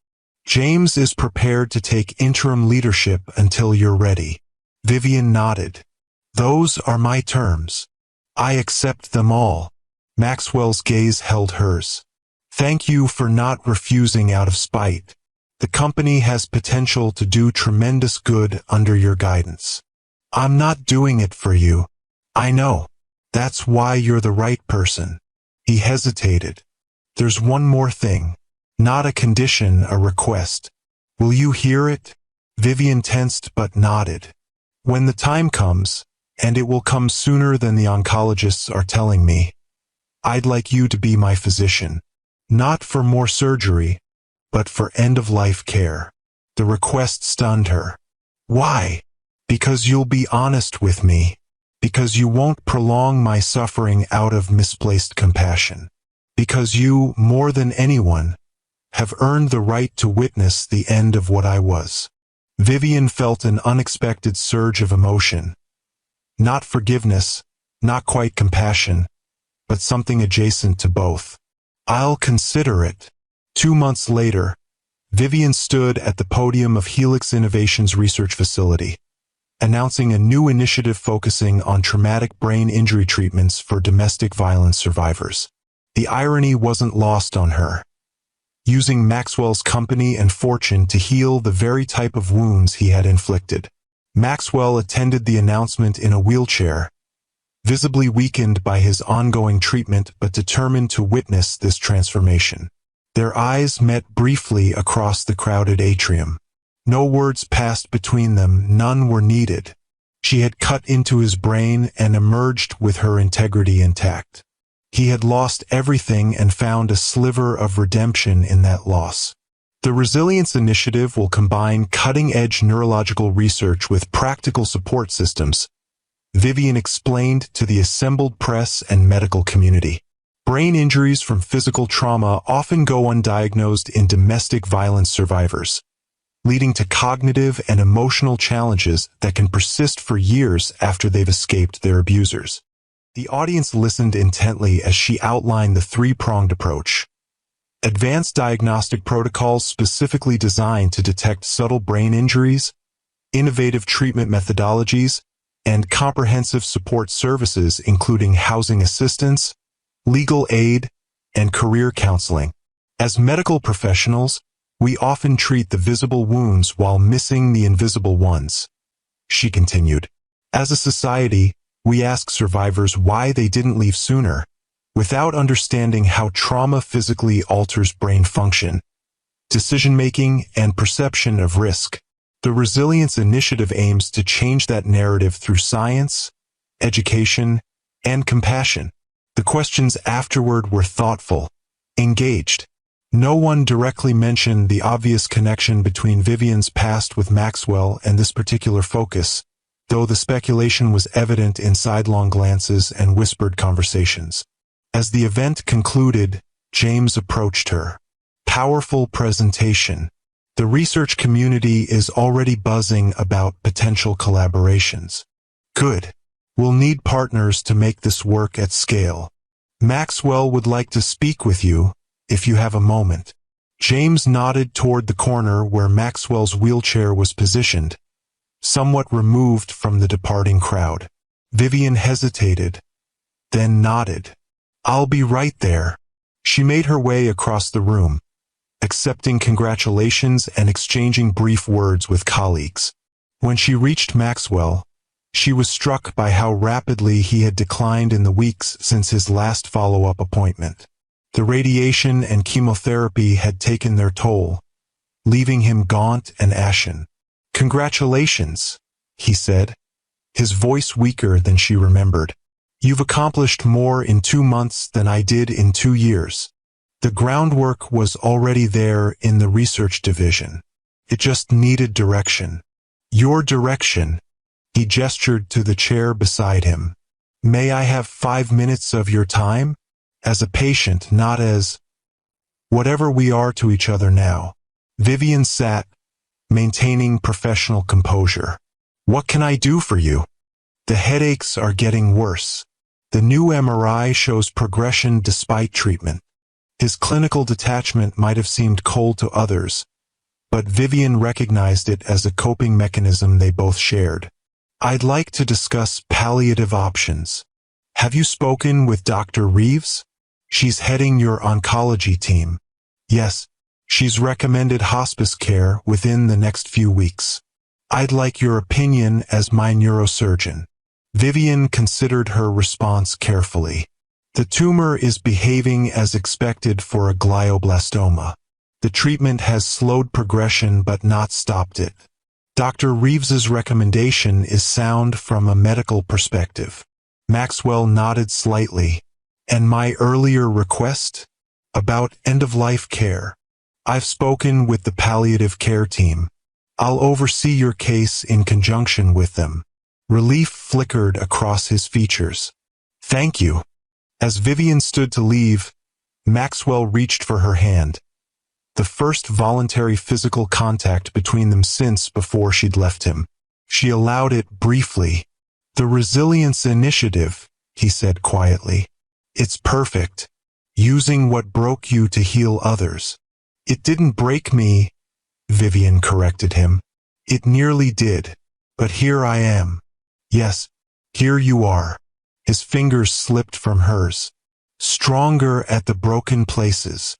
James is prepared to take interim leadership until you're ready. Vivian nodded. Those are my terms. I accept them all. Maxwell's gaze held hers. Thank you for not refusing out of spite. The company has potential to do tremendous good under your guidance. I'm not doing it for you. I know. That's why you're the right person. He hesitated. There's one more thing. Not a condition, a request. Will you hear it? Vivian tensed but nodded. When the time comes, and it will come sooner than the oncologists are telling me, I'd like you to be my physician. Not for more surgery, but for end-of-life care. The request stunned her. Why? Because you'll be honest with me. Because you won't prolong my suffering out of misplaced compassion. Because you, more than anyone, have earned the right to witness the end of what I was. Vivian felt an unexpected surge of emotion. Not forgiveness, not quite compassion, but something adjacent to both. I'll consider it. 2 months later, Vivian stood at the podium of Helix Innovations Research Facility, announcing a new initiative focusing on traumatic brain injury treatments for domestic violence survivors. The irony wasn't lost on her. Using Maxwell's company and fortune to heal the very type of wounds he had inflicted. Maxwell attended the announcement in a wheelchair, visibly weakened by his ongoing treatment but determined to witness this transformation. Their eyes met briefly across the crowded atrium. No words passed between them, none were needed. She had cut into his brain and emerged with her integrity intact. He had lost everything and found a sliver of redemption in that loss. The Resilience Initiative will combine cutting-edge neurological research with practical support systems, Vivian explained to the assembled press and medical community. Brain injuries from physical trauma often go undiagnosed in domestic violence survivors, leading to cognitive and emotional challenges that can persist for years after they've escaped their abusers. The audience listened intently as she outlined the three-pronged approach. Advanced diagnostic protocols specifically designed to detect subtle brain injuries, innovative treatment methodologies, and comprehensive support services including housing assistance, legal aid, and career counseling. As medical professionals, we often treat the visible wounds while missing the invisible ones, she continued. As a society, we ask survivors why they didn't leave sooner, without understanding how trauma physically alters brain function, decision-making, and perception of risk. The Resilience Initiative aims to change that narrative through science, education, and compassion. The questions afterward were thoughtful, engaged. No one directly mentioned the obvious connection between Vivian's past with Maxwell and this particular focus, though the speculation was evident in sidelong glances and whispered conversations. As the event concluded, James approached her. Powerful presentation. The research community is already buzzing about potential collaborations. Good. We'll need partners to make this work at scale. Maxwell would like to speak with you, if you have a moment. James nodded toward the corner where Maxwell's wheelchair was positioned, somewhat removed from the departing crowd. Vivian hesitated, then nodded. I'll be right there. She made her way across the room, accepting congratulations and exchanging brief words with colleagues. When she reached Maxwell, she was struck by how rapidly he had declined in the weeks since his last follow-up appointment. The radiation and chemotherapy had taken their toll, leaving him gaunt and ashen. "Congratulations," he said, his voice weaker than she remembered. "You've accomplished more in 2 months than I did in 2 years." The groundwork was already there in the research division. It just needed direction. "Your direction." He gestured to the chair beside him. "May I have 5 minutes of your time? As a patient, not as whatever we are to each other now." Vivian sat, maintaining professional composure. "What can I do for you?" "The headaches are getting worse. The new MRI shows progression despite treatment." His clinical detachment might have seemed cold to others, but Vivian recognized it as a coping mechanism they both shared. "I'd like to discuss palliative options. Have you spoken with Dr. Reeves? She's heading your oncology team." "Yes, she's recommended hospice care within the next few weeks." "I'd like your opinion as my neurosurgeon." Vivian considered her response carefully. "The tumor is behaving as expected for a glioblastoma. The treatment has slowed progression but not stopped it. Dr. Reeves's recommendation is sound from a medical perspective." Maxwell nodded slightly. "And my earlier request? About end-of-life care? I've spoken with the palliative care team. I'll oversee your case in conjunction with them." Relief flickered across his features. "Thank you." As Vivian stood to leave, Maxwell reached for her hand. The first voluntary physical contact between them since before she'd left him. She allowed it briefly. "The Resilience Initiative," he said quietly. "It's perfect. Using what broke you to heal others." "It didn't break me," Vivian corrected him. "It nearly did. But here I am." "Yes, here you are." His fingers slipped from hers. "Stronger at the broken places."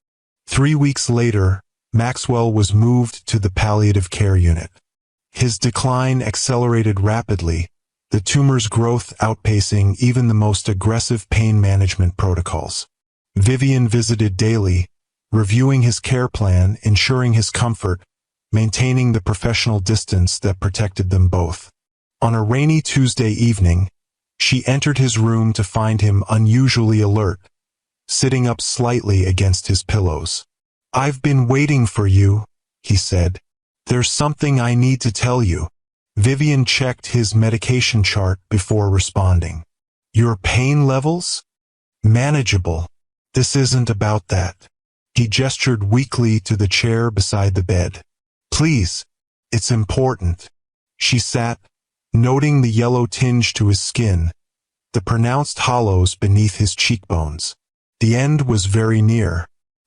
3 weeks later, Maxwell was moved to the palliative care unit. His decline accelerated rapidly, the tumor's growth outpacing even the most aggressive pain management protocols. Vivian visited daily, reviewing his care plan, ensuring his comfort, maintaining the professional distance that protected them both. On a rainy Tuesday evening, she entered his room to find him unusually alert, sitting up slightly against his pillows. "I've been waiting for you," he said. "There's something I need to tell you." Vivian checked his medication chart before responding. "Your pain levels? Manageable." This isn't about that. He gestured weakly to the chair beside the bed. Please, it's important. She sat, noting the yellow tinge to his skin, the pronounced hollows beneath his cheekbones. The end was very near.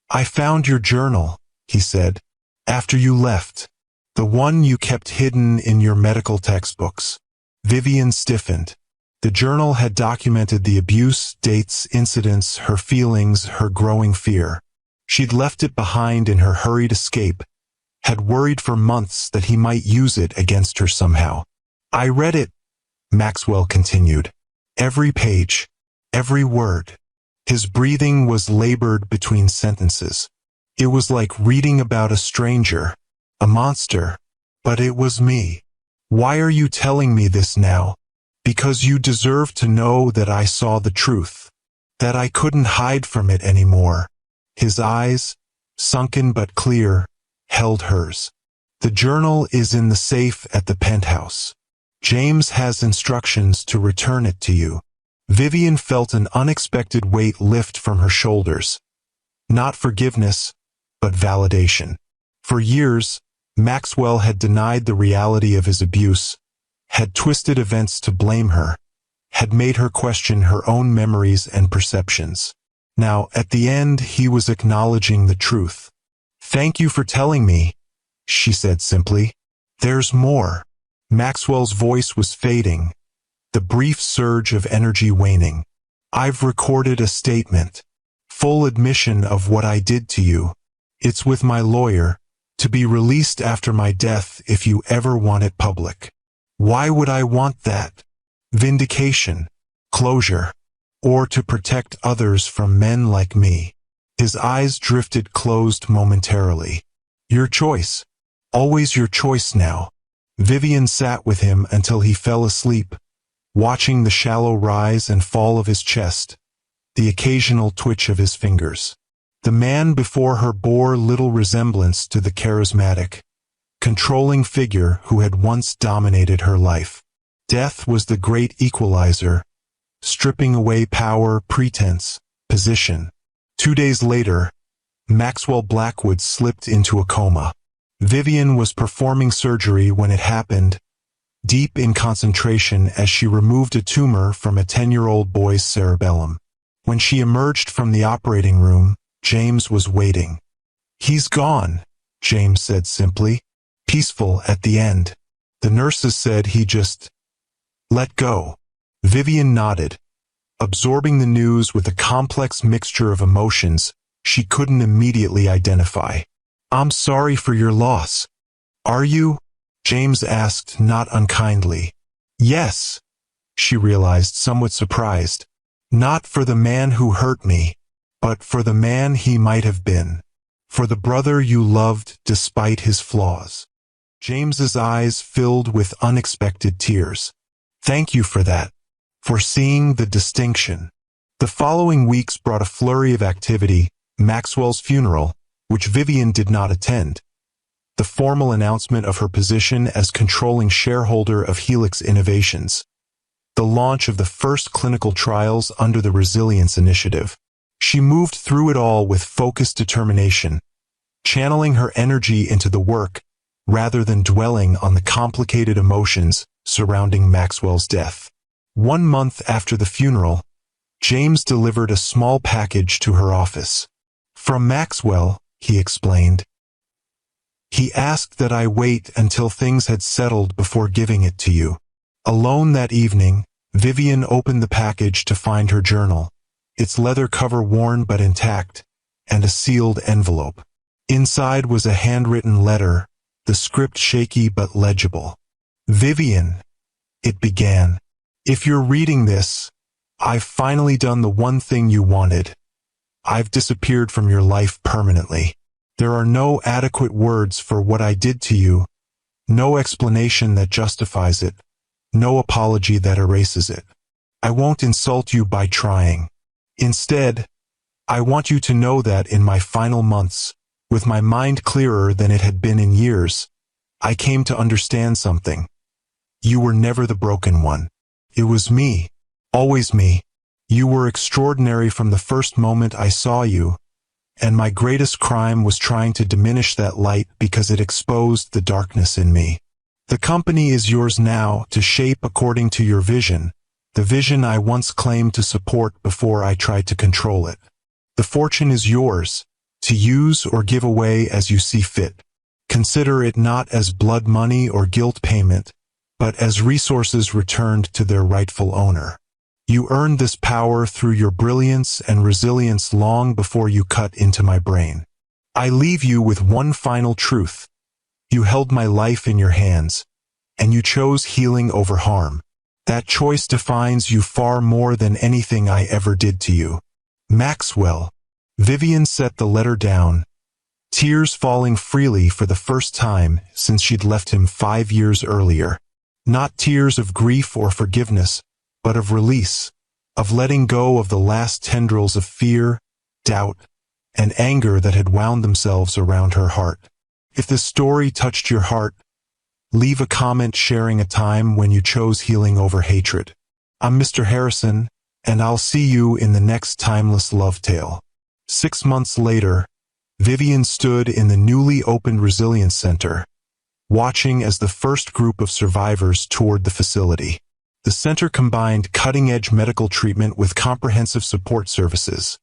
I found your journal, he said, after you left. The one you kept hidden in your medical textbooks. Vivian stiffened. The journal had documented the abuse, dates, incidents, her feelings, her growing fear. She'd left it behind in her hurried escape, had worried for months that he might use it against her somehow. I read it, Maxwell continued. Every page, every word. His breathing was labored between sentences. It was like reading about a stranger, a monster. But it was me. Why are you telling me this now? Because you deserve to know that I saw the truth, that I couldn't hide from it anymore. His eyes, sunken but clear, held hers. The journal is in the safe at the penthouse. James has instructions to return it to you. Vivian felt an unexpected weight lift from her shoulders. Not forgiveness, but validation. For years, Maxwell had denied the reality of his abuse, had twisted events to blame her, had made her question her own memories and perceptions. Now, at the end, he was acknowledging the truth. Thank you for telling me, she said simply. There's more. Maxwell's voice was fading, the brief surge of energy waning. I've recorded a statement. Full admission of what I did to you. It's with my lawyer, to be released after my death if you ever want it public. Why would I want that? Vindication, closure, or to protect others from men like me. His eyes drifted closed momentarily. Your choice. Always your choice now. Vivian sat with him until he fell asleep, watching the shallow rise and fall of his chest, the occasional twitch of his fingers. The man before her bore little resemblance to the charismatic, controlling figure who had once dominated her life. Death was the great equalizer, stripping away power, pretense, position. 2 days later, Maxwell Blackwood slipped into a coma. Vivian was performing surgery when it happened, deep in concentration as she removed a tumor from a 10-year-old boy's cerebellum. When she emerged from the operating room, James was waiting. He's gone, James said simply, peaceful at the end. The nurses said he just let go. Vivian nodded, absorbing the news with a complex mixture of emotions she couldn't immediately identify. I'm sorry for your loss. Are you? James asked, not unkindly. Yes, she realized, somewhat surprised. Not for the man who hurt me, but for the man he might have been. For the brother you loved despite his flaws. James's eyes filled with unexpected tears. Thank you for that. For seeing the distinction. The following weeks brought a flurry of activity, Maxwell's funeral, which Vivian did not attend, the formal announcement of her position as controlling shareholder of Helix Innovations, the launch of the first clinical trials under the Resilience Initiative. She moved through it all with focused determination, channeling her energy into the work rather than dwelling on the complicated emotions surrounding Maxwell's death. 1 month after the funeral, James delivered a small package to her office. From Maxwell, he explained. He asked that I wait until things had settled before giving it to you. Alone that evening, Vivian opened the package to find her journal, its leather cover worn but intact, and a sealed envelope. Inside was a handwritten letter, the script shaky but legible. Vivian, it began. If you're reading this, I've finally done the one thing you wanted. I've disappeared from your life permanently. There are no adequate words for what I did to you, no explanation that justifies it, no apology that erases it. I won't insult you by trying. Instead, I want you to know that in my final months, with my mind clearer than it had been in years, I came to understand something. You were never the broken one. It was me, always me. You were extraordinary from the first moment I saw you, and my greatest crime was trying to diminish that light because it exposed the darkness in me. The company is yours now to shape according to your vision, the vision I once claimed to support before I tried to control it. The fortune is yours, to use or give away as you see fit. Consider it not as blood money or guilt payment, but as resources returned to their rightful owner. You earned this power through your brilliance and resilience long before you cut into my brain. I leave you with one final truth. You held my life in your hands, and you chose healing over harm. That choice defines you far more than anything I ever did to you. Maxwell. Vivian set the letter down, tears falling freely for the first time since she'd left him 5 years earlier. Not tears of grief or forgiveness, but of release, of letting go of the last tendrils of fear, doubt, and anger that had wound themselves around her heart. If this story touched your heart, leave a comment sharing a time when you chose healing over hatred. I'm Mr. Harrison, and I'll see you in the next timeless love tale. 6 months later, Vivian stood in the newly opened Resilience Center, watching as the first group of survivors toured the facility. The center combined cutting-edge medical treatment with comprehensive support services.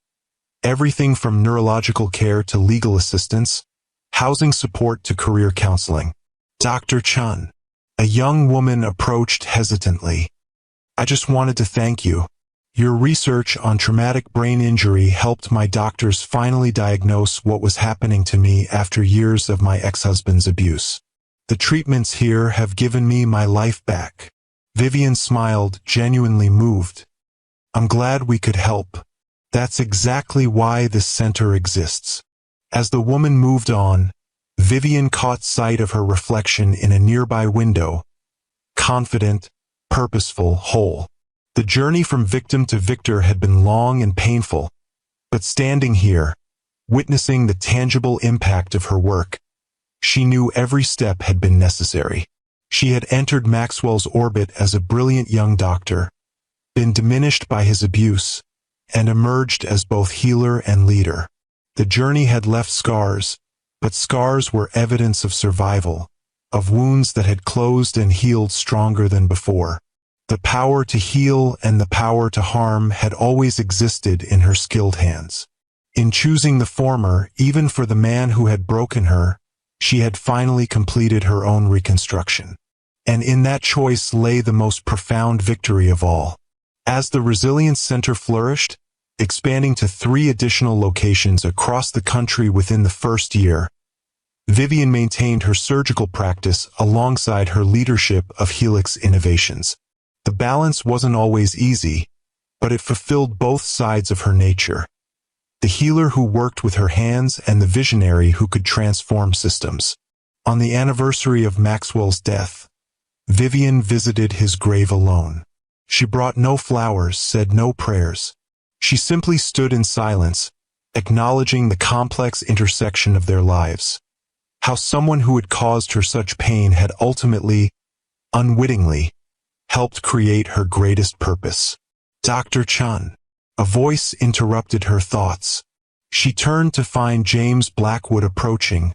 Everything from neurological care to legal assistance, housing support to career counseling. Dr. Chun, a young woman, approached hesitantly. I just wanted to thank you. Your research on traumatic brain injury helped my doctors finally diagnose what was happening to me after years of my ex-husband's abuse. The treatments here have given me my life back. Vivian smiled, genuinely moved. I'm glad we could help. That's exactly why this center exists. As the woman moved on, Vivian caught sight of her reflection in a nearby window. Confident, purposeful, whole. The journey from victim to victor had been long and painful, but standing here, witnessing the tangible impact of her work, she knew every step had been necessary. She had entered Maxwell's orbit as a brilliant young doctor, been diminished by his abuse, and emerged as both healer and leader. The journey had left scars, but scars were evidence of survival, of wounds that had closed and healed stronger than before. The power to heal and the power to harm had always existed in her skilled hands. In choosing the former, even for the man who had broken her, she had finally completed her own reconstruction. And in that choice lay the most profound victory of all. As the Resilience Center flourished, expanding to 3 additional locations across the country within the first year, Vivian maintained her surgical practice alongside her leadership of Helix Innovations. The balance wasn't always easy, but it fulfilled both sides of her nature. The healer who worked with her hands and the visionary who could transform systems. On the anniversary of Maxwell's death, Vivian visited his grave alone. She brought no flowers, said no prayers. She simply stood in silence, acknowledging the complex intersection of their lives. How someone who had caused her such pain had ultimately, unwittingly, helped create her greatest purpose. Dr. Chun. A voice interrupted her thoughts. She turned to find James Blackwood approaching,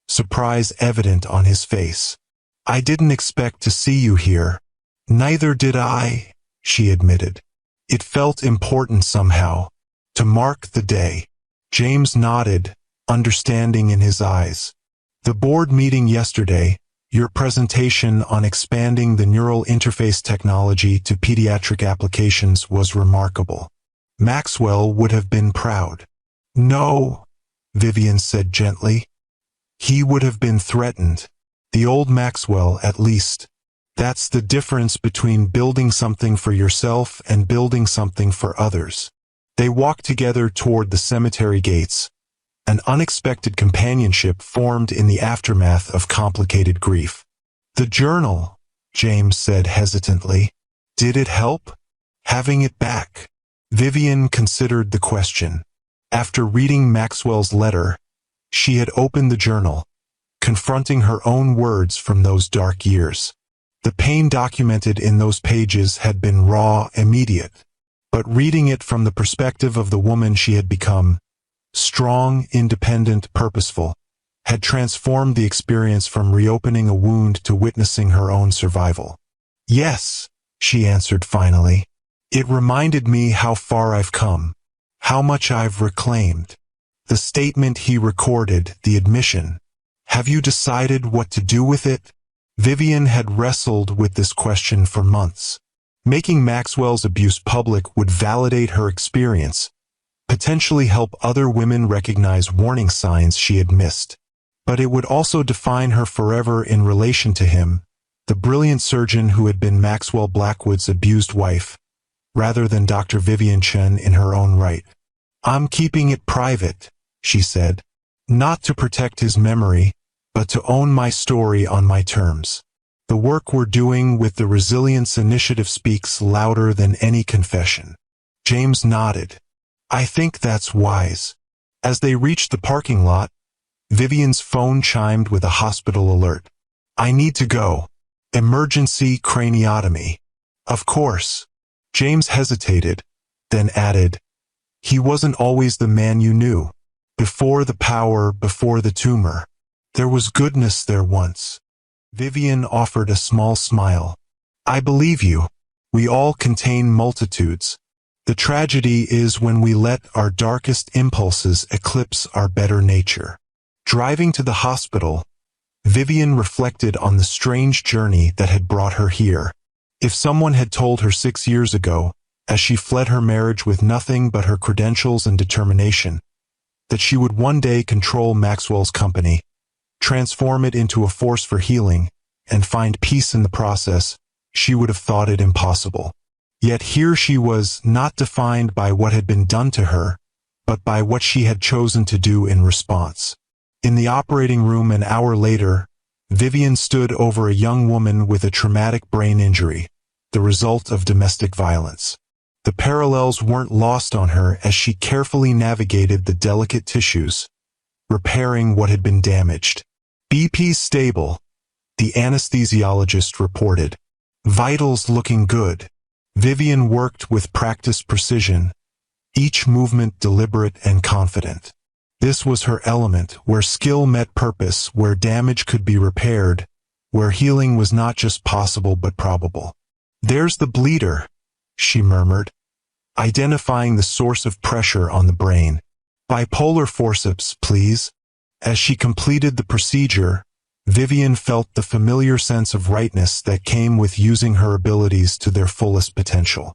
surprise evident on his face. I didn't expect to see you here. Neither did I, she admitted. It felt important somehow, to mark the day. James nodded, understanding in his eyes. The board meeting yesterday, your presentation on expanding the neural interface technology to pediatric applications was remarkable. Maxwell would have been proud. No, Vivian said gently. He would have been threatened. The old Maxwell, at least. That's the difference between building something for yourself and building something for others. They walked together toward the cemetery gates. An unexpected companionship formed in the aftermath of complicated grief. The journal, James said hesitantly. Did it help? Having it back. Vivian considered the question. After reading Maxwell's letter, she had opened the journal, confronting her own words from those dark years. The pain documented in those pages had been raw, immediate. but reading it from the perspective of the woman she had become, strong, independent, purposeful, had transformed the experience from reopening a wound to witnessing her own survival. "Yes," she answered finally. "It reminded me how far I've come, how much I've reclaimed." The statement he recorded, the admission. "Have you decided what to do with it?" Vivian had wrestled with this question for months. Making Maxwell's abuse public would validate her experience, potentially help other women recognize warning signs she had missed. But it would also define her forever in relation to him, the brilliant surgeon who had been Maxwell Blackwood's abused wife, rather than Dr. Vivian Chen in her own right. "I'm keeping it private," she said, "not to protect his memory, but to own my story on my terms. The work we're doing with the Resilience Initiative speaks louder than any confession." James nodded. "I think that's wise." As they reached the parking lot, Vivian's phone chimed with a hospital alert. "I need to go. Emergency craniotomy." "Of course." James hesitated, then added, "He wasn't always the man you knew. Before the power, before the tumor. There was goodness there once." Vivian offered a small smile. "I believe you. We all contain multitudes. The tragedy is when we let our darkest impulses eclipse our better nature." Driving to the hospital, Vivian reflected on the strange journey that had brought her here. If someone had told her 6 years ago, as she fled her marriage with nothing but her credentials and determination, that she would one day control Maxwell's company, transform it into a force for healing, and find peace in the process, she would have thought it impossible. Yet here she was, not defined by what had been done to her, but by what she had chosen to do in response. In the operating room an hour later, Vivian stood over a young woman with a traumatic brain injury, the result of domestic violence. The parallels weren't lost on her as she carefully navigated the delicate tissues, repairing what had been damaged. "BP stable," the anesthesiologist reported. "Vitals looking good." Vivian worked with practiced precision, each movement deliberate and confident. This was her element, where skill met purpose, where damage could be repaired, where healing was not just possible but probable. "There's the bleeder," she murmured, identifying the source of pressure on the brain. "Bipolar forceps, please." As she completed the procedure, Vivian felt the familiar sense of rightness that came with using her abilities to their fullest potential.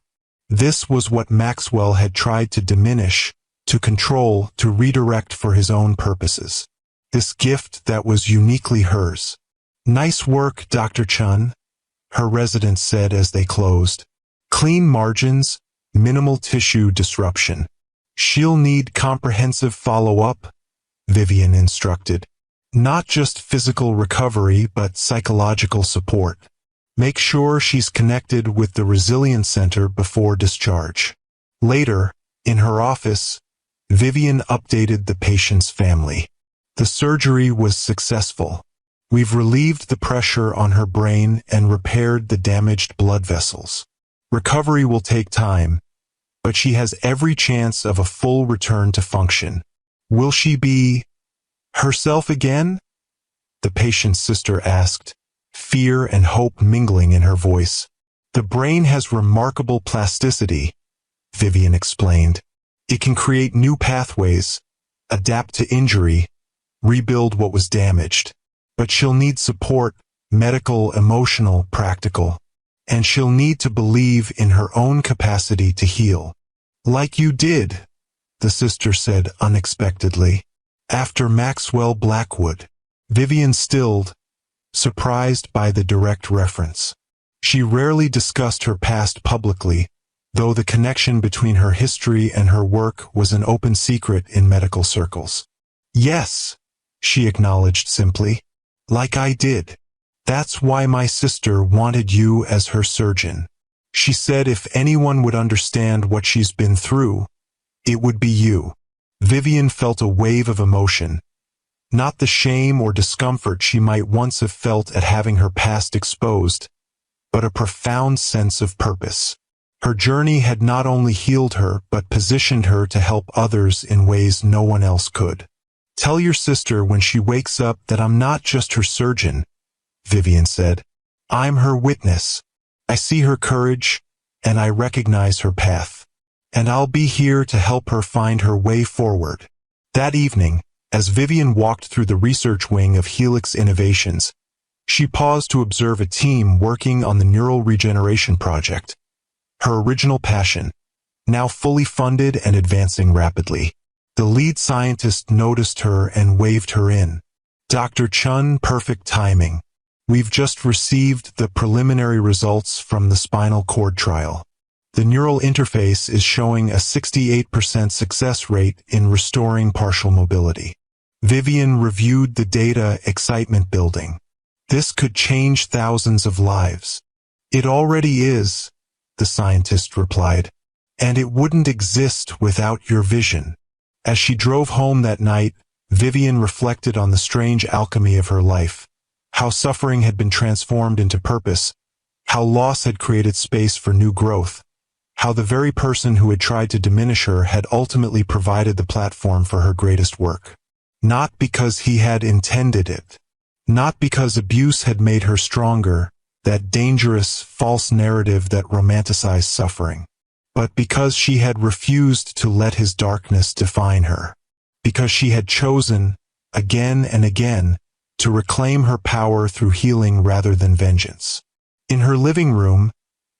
This was what Maxwell had tried to diminish, to control, to redirect for his own purposes. This gift that was uniquely hers. "Nice work, Dr. Chun," her resident said as they closed. "Clean margins, minimal tissue disruption. She'll need comprehensive follow-up," Vivian instructed. "Not just physical recovery but psychological support. Make sure she's connected with the Resilience Center before discharge." Later, in her office, Vivian updated the patient's family. "The surgery was successful. We've relieved the pressure on her brain and repaired the damaged blood vessels. Recovery will take time, but she has every chance of a full return to function. Will she be herself again?" the patient's sister asked, fear and hope mingling in her voice. "The brain has remarkable plasticity," Vivian explained. "It can create new pathways, adapt to injury, rebuild what was damaged. But she'll need support, medical, emotional, practical. And she'll need to believe in her own capacity to heal." "Like you did," the sister said unexpectedly. "After Maxwell Blackwood." Vivian stilled, surprised by the direct reference. She rarely discussed her past publicly, though the connection between her history and her work was an open secret in medical circles. "Yes," she acknowledged simply. "Like I did. That's why my sister wanted you as her surgeon. She said if anyone would understand what she's been through, it would be you." Vivian felt a wave of emotion, not the shame or discomfort she might once have felt at having her past exposed, but a profound sense of purpose. Her journey had not only healed her but positioned her to help others in ways no one else could. "Tell your sister when she wakes up that I'm not just her surgeon," Vivian said. "I'm her witness. I see her courage, and I recognize her path. And I'll be here to help her find her way forward." That evening, as Vivian walked through the research wing of Helix Innovations, she paused to observe a team working on the neural regeneration project, her original passion, now fully funded and advancing rapidly. The lead scientist noticed her and waved her in. "Dr. Chun, perfect timing. We've just received the preliminary results from the spinal cord trial. The neural interface is showing a 68% success rate in restoring partial mobility." Vivian reviewed the data, excitement building. "This could change thousands of lives." "It already is," the scientist replied, "and it wouldn't exist without your vision." As she drove home that night, Vivian reflected on the strange alchemy of her life, how suffering had been transformed into purpose, how loss had created space for new growth, how the very person who had tried to diminish her had ultimately provided the platform for her greatest work. Not because he had intended it. Not because abuse had made her stronger, that dangerous, false narrative that romanticized suffering. But because she had refused to let his darkness define her. Because she had chosen, again and again, to reclaim her power through healing rather than vengeance. In her living room,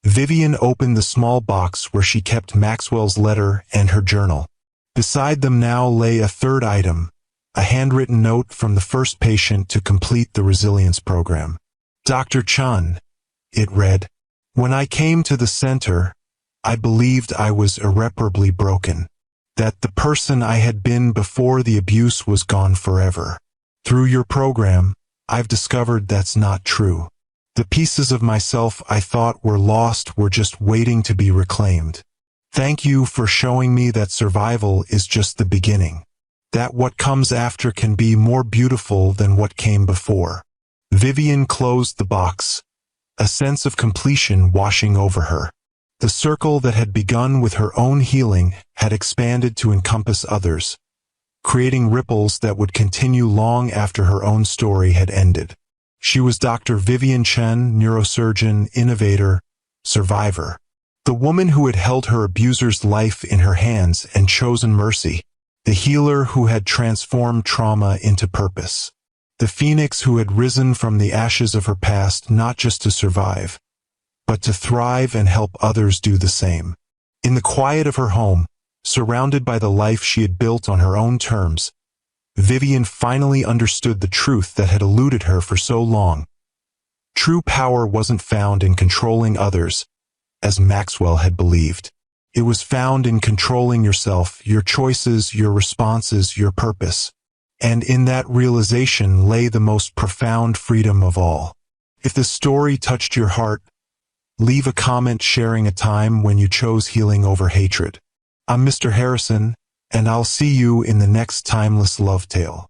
Vivian opened the small box where she kept Maxwell's letter and her journal. Beside them now lay a third item, a handwritten note from the first patient to complete the resilience program. "Dr. Chun," it read, "when I came to the center, I believed I was irreparably broken, that the person I had been before the abuse was gone forever. Through your program, I've discovered that's not true. The pieces of myself I thought were lost were just waiting to be reclaimed. Thank you for showing me that survival is just the beginning, that what comes after can be more beautiful than what came before." Vivian closed the box, a sense of completion washing over her. The circle that had begun with her own healing had expanded to encompass others, creating ripples that would continue long after her own story had ended. She was Dr. Vivian Chen, neurosurgeon, innovator, survivor. The woman who had held her abuser's life in her hands and chosen mercy. The healer who had transformed trauma into purpose. The phoenix who had risen from the ashes of her past not just to survive, but to thrive and help others do the same. In the quiet of her home, surrounded by the life she had built on her own terms, Vivian finally understood the truth that had eluded her for so long. True power wasn't found in controlling others, as Maxwell had believed. It was found in controlling yourself, your choices, your responses, your purpose. And in that realization lay the most profound freedom of all. If this story touched your heart, leave a comment sharing a time when you chose healing over hatred. I'm Mr. Harrison, and I'll see you in the next timeless love tale.